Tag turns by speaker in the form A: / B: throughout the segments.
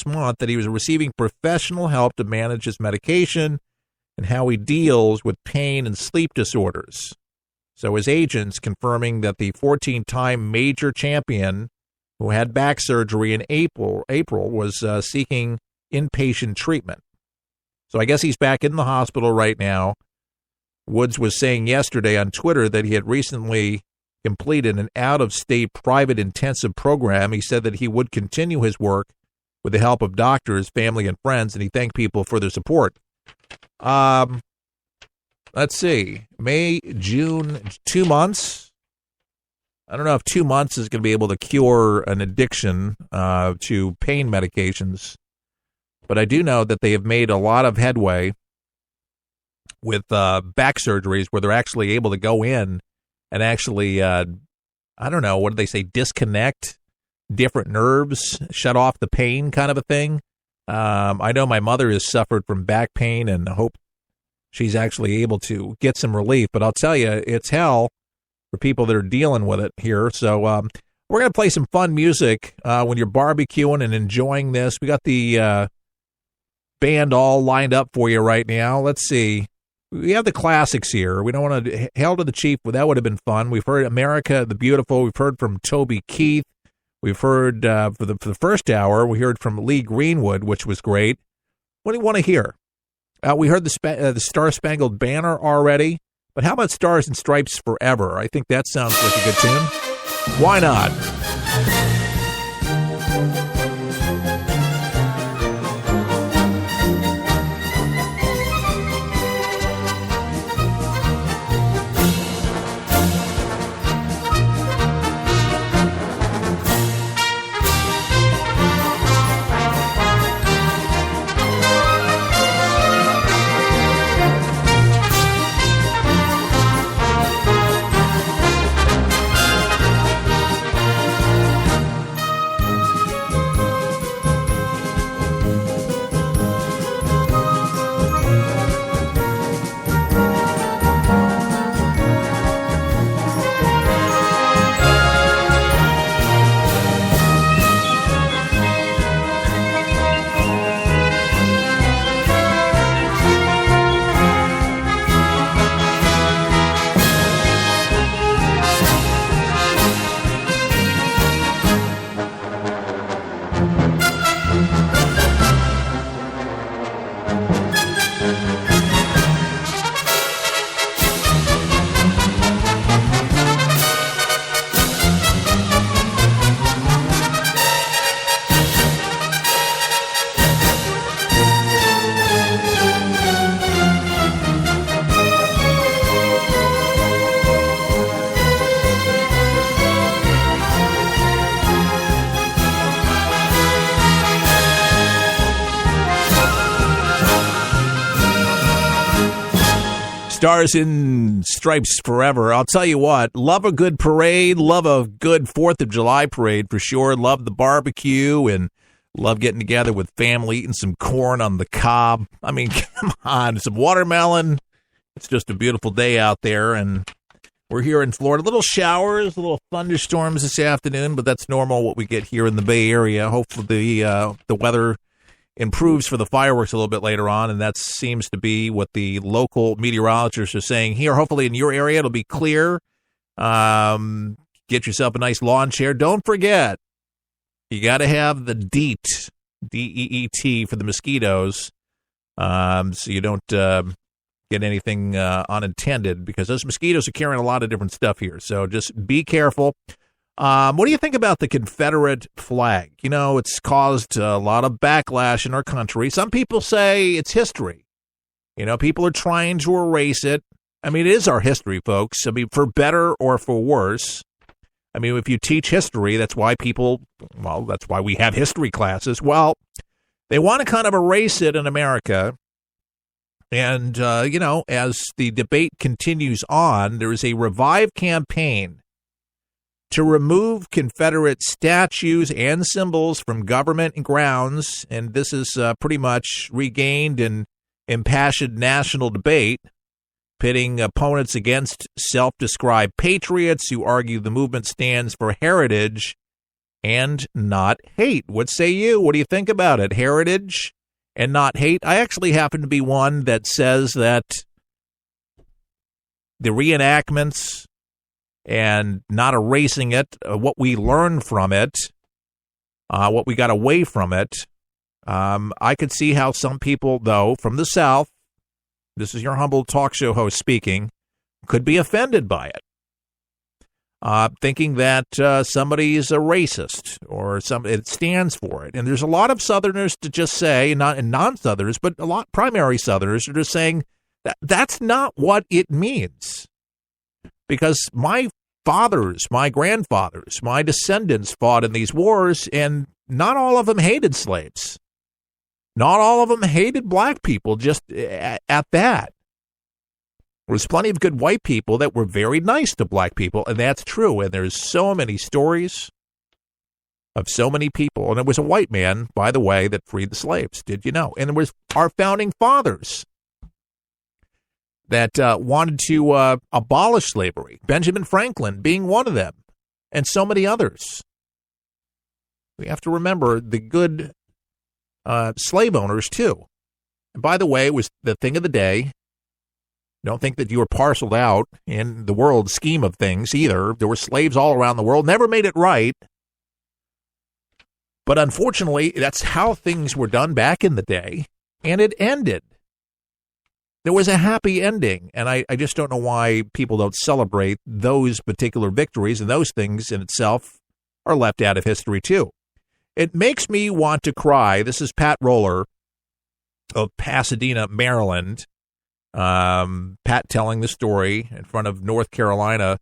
A: last month that he was receiving professional help to manage his medication and how he deals with pain and sleep disorders. So his agents confirming that the 14-time major champion who had back surgery in April was seeking inpatient treatment. So I guess he's back in the hospital right now. Woods was saying yesterday on Twitter that he had recently completed an out-of-state private intensive program. He said that he would continue his work with the help of doctors, family, and friends, and he thanked people for their support. Let's see, May, June, 2 months. I don't know if 2 months is going to be able to cure an addiction to pain medications, but I do know that they have made a lot of headway with back surgeries where they're actually able to go in and actually, I don't know, what do they say, disconnect different nerves, shut off the pain kind of a thing. I know my mother has suffered from back pain, and I hope she's actually able to get some relief. But I'll tell you, it's hell for people that are dealing with it here. So we're going to play some fun music when you're barbecuing and enjoying this. We got the band all lined up for you right now. Let's see. We have the classics here. We don't want to Hail to the Chief, but that would have been fun. We've heard America the Beautiful. We've heard from Toby Keith. We've heard for the first hour, we heard from Lee Greenwood, which was great. What do you want to hear? We heard the Star Spangled Banner already, but how about Stars and Stripes Forever? I think that sounds like a good tune. Why not? Stars and Stripes Forever. I'll tell you what, love a good parade, love a good 4th of July parade for sure. Love the barbecue and love getting together with family, eating some corn on the cob. I mean, come on, some watermelon. It's just a beautiful day out there, and we're here in Florida. Little showers, little thunderstorms this afternoon, but that's normal what we get here in the Bay Area. Hopefully the weather improves for the fireworks a little bit later on, and that seems to be what the local meteorologists are saying here. Hopefully in your area it'll be clear. Get yourself a nice lawn chair. Don't forget, you got to have the DEET, D-E-E-T, for the mosquitoes, so you don't get anything unintended, because those mosquitoes are carrying a lot of different stuff here, so just be careful. What do you think about the Confederate flag? You know, it's caused a lot of backlash in our country. Some people say it's history. You know, people are trying to erase it. I mean, it is our history, folks. I mean, for better or for worse. I mean, if you teach history, that's why that's why we have history classes. Well, they want to kind of erase it in America. And, you know, as the debate continues on, there is a revived campaign to remove Confederate statues and symbols from government grounds, and this is pretty much regained an impassioned national debate, pitting opponents against self-described patriots who argue the movement stands for heritage and not hate. What say you? What do you think about it? Heritage and not hate? I actually happen to be one that says that the reenactments and not erasing it, what we learned from it, what we got away from it, I could see how some people, though, from the South, this is your humble talk show host speaking, could be offended by it. Thinking that somebody is a racist or it stands for it. And there's a lot of Southerners to just say, and non-Southerners, but a lot primary Southerners are just saying that that's not what it means. Because my fathers, my grandfathers, my descendants fought in these wars, and not all of them hated slaves. Not all of them hated black people, just at that. There's plenty of good white people that were very nice to black people, and that's true. And there's so many stories of so many people. And it was a white man, by the way, that freed the slaves. Did you know? And there was our founding fathers that wanted to abolish slavery. Benjamin Franklin being one of them, and so many others. We have to remember the good slave owners, too. And by the way, it was the thing of the day. Don't think that you were parceled out in the world scheme of things either. There were slaves all around the world. Never made it right. But unfortunately, that's how things were done back in the day. And it ended. There was a happy ending. And I just don't know why people don't celebrate those particular victories. And those things in itself are left out of history, too. It makes me want to cry. This is Pat Roller of Pasadena, Maryland. Pat telling the story in front of North Carolina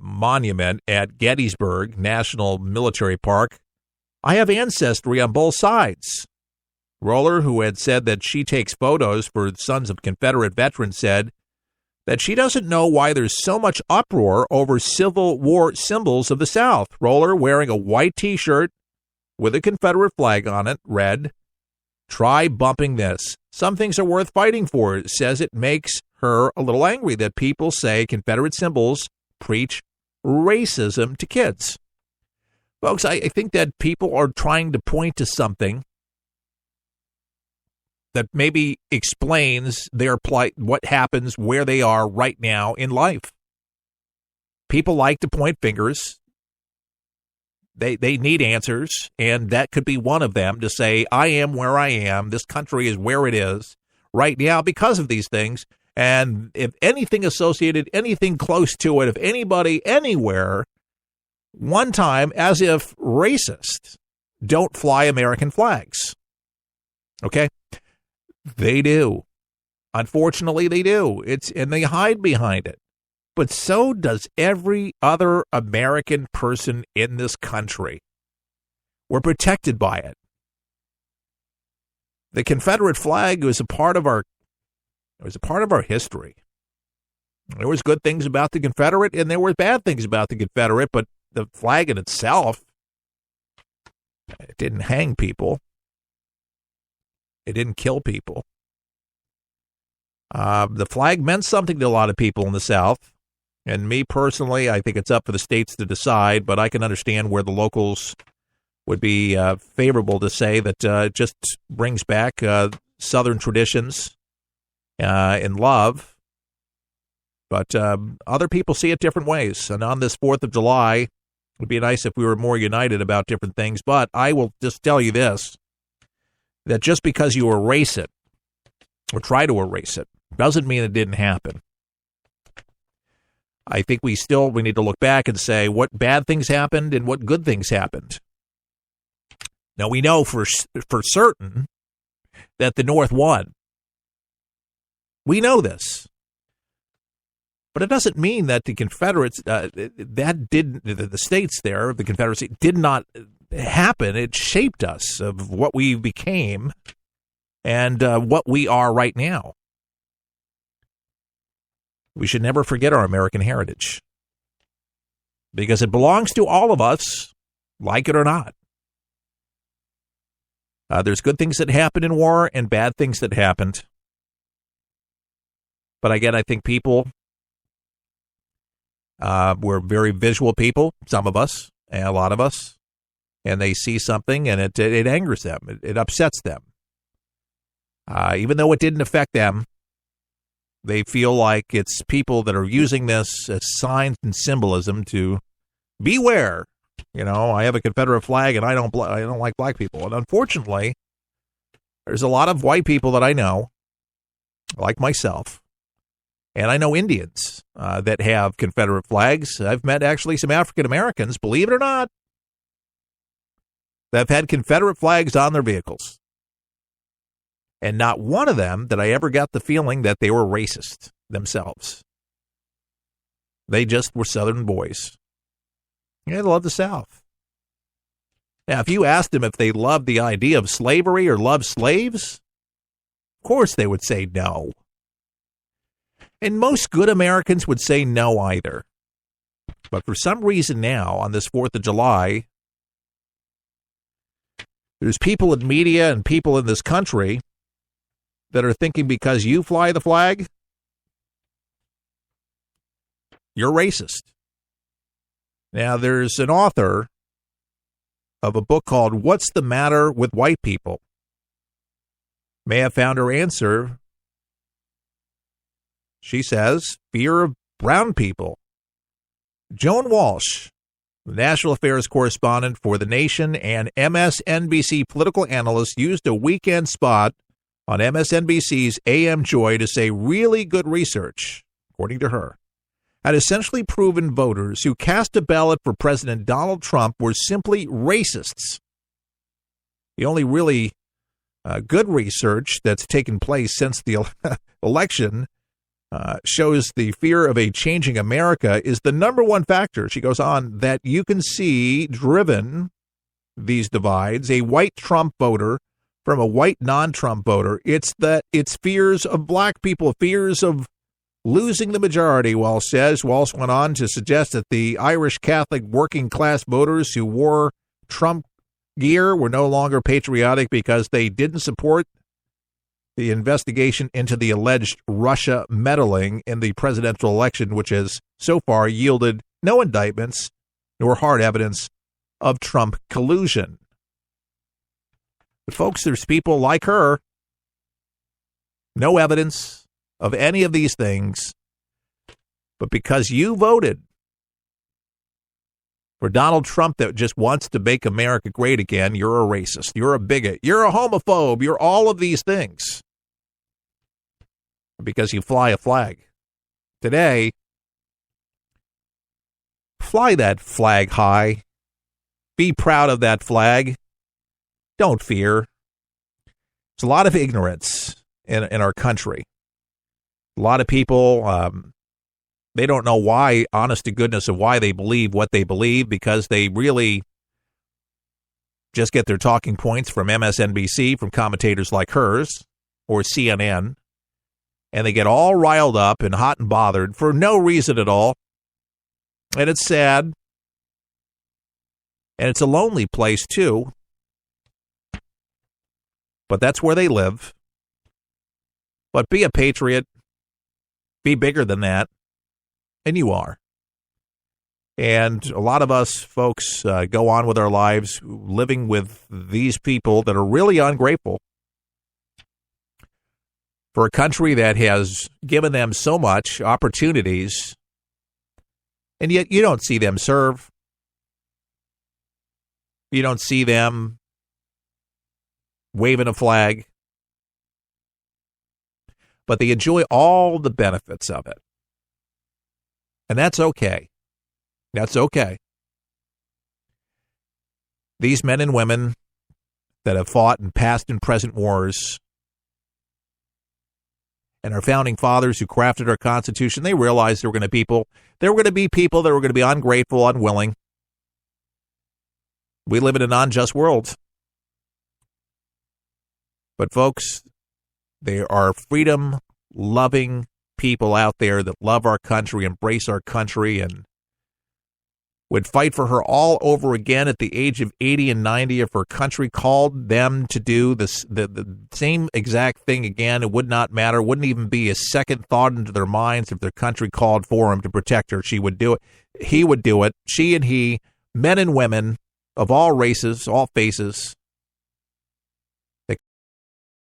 A: monument at Gettysburg National Military Park. I have ancestry on both sides. Roller, who had said that she takes photos for sons of Confederate veterans, said that she doesn't know why there's so much uproar over Civil War symbols of the South. Roller, wearing a white T-shirt with a Confederate flag on it, read, "Try bumping this. Some things are worth fighting for." It says it makes her a little angry that people say Confederate symbols preach racism to kids. Folks, I think that people are trying to point to something that maybe explains their plight, what happens, where they are right now in life. People like to point fingers. They need answers, and that could be one of them, to say, I am where I am. This country is where it is right now because of these things. And if anything associated, anything close to it, if anybody anywhere, one time, as if racist, don't fly American flags. Okay? They do. Unfortunately, they do. And they hide behind it. But so does every other American person in this country. We're protected by it. The Confederate flag was a part of our history. There was good things about the Confederate, and there were bad things about the Confederate, but the flag in itself, it didn't hang people. It didn't kill people. The flag meant something to a lot of people in the South. And me personally, I think it's up for the states to decide, but I can understand where the locals would be favorable to say that it just brings back Southern traditions and love. But other people see it different ways. And on this 4th of July, it would be nice if we were more united about different things. But I will just tell you this, that just because you erase it or try to erase it doesn't mean it didn't happen. I think we need to look back and say what bad things happened and what good things happened. Now, we know for certain that the North won. We know this. But it doesn't mean that the Confederates, the states there, the Confederacy, did not happen. It shaped us of what we became and what we are right now. We should never forget our American heritage because it belongs to all of us, like it or not. There's good things that happened in war and bad things that happened. But again, I think people, we're very visual people, some of us, and a lot of us. and they see something and it angers them. It upsets them. Even though it didn't affect them, they feel like it's people that are using this as signs and symbolism to beware. I have a Confederate flag and I don't like black people. And unfortunately, there's a lot of white people that I know, like myself, and I know Indians that have Confederate flags. I've met actually some African Americans, believe it or not, that have had Confederate flags on their vehicles. And not one of them that I ever got the feeling that they were racist themselves. They just were Southern boys. Yeah, they love the South. Now, if you asked them if they loved the idea of slavery or loved slaves, of course they would say no. And most good Americans would say no either. But for some reason now, on this 4th of July, there's people in media and people in this country that are thinking because you fly the flag, you're racist. Now, there's an author of a book called What's the Matter with White People? May have found her answer. She says, fear of brown people. Joan Walsh, the national affairs correspondent for The Nation and MSNBC political analyst, used a weekend spot on MSNBC's AM Joy to say really good research, according to her, had essentially proven voters who cast a ballot for President Donald Trump were simply racists. The only really good research that's taken place since the election shows the fear of a changing America is the number one factor, she goes on, that you can see driven these divides, a white Trump voter from a white non-Trump voter. It's fears of black people, fears of losing the majority, Walsh says. Walsh went on to suggest that the Irish Catholic working class voters who wore Trump gear were no longer patriotic because they didn't support the investigation into the alleged Russia meddling in the presidential election, which has so far yielded no indictments nor hard evidence of Trump collusion. But folks, there's people like her, no evidence of any of these things, but because you voted for Donald Trump that just wants to make America great again, you're a racist, you're a bigot, you're a homophobe, you're all of these things because you fly a flag. Today, fly that flag high. Be proud of that flag. Don't fear. There's a lot of ignorance in our country. A lot of people, they don't know why, honest to goodness, of why they believe what they believe, because they really just get their talking points from MSNBC, from commentators like hers, or CNN, and they get all riled up and hot and bothered for no reason at all. And it's sad. And it's a lonely place, too. But that's where they live. But be a patriot. Be bigger than that. And you are. And a lot of us folks go on with our lives living with these people that are really ungrateful for a country that has given them so much opportunities, and yet you don't see them serve. You don't see them waving a flag, but they enjoy all the benefits of it. And that's okay. That's okay. These men and women that have fought in past and present wars, and our founding fathers who crafted our Constitution, they realized there were going to be people that were going to be ungrateful, unwilling. We live in an unjust world. But folks, there are freedom-loving people out there that love our country, embrace our country, and would fight for her all over again at the age of 80 and 90 if her country called them to do this, the same exact thing again. It would not matter, wouldn't even be a second thought into their minds if their country called for him to protect her. She would do it. He would do it. She and he, men and women of all races, all faces,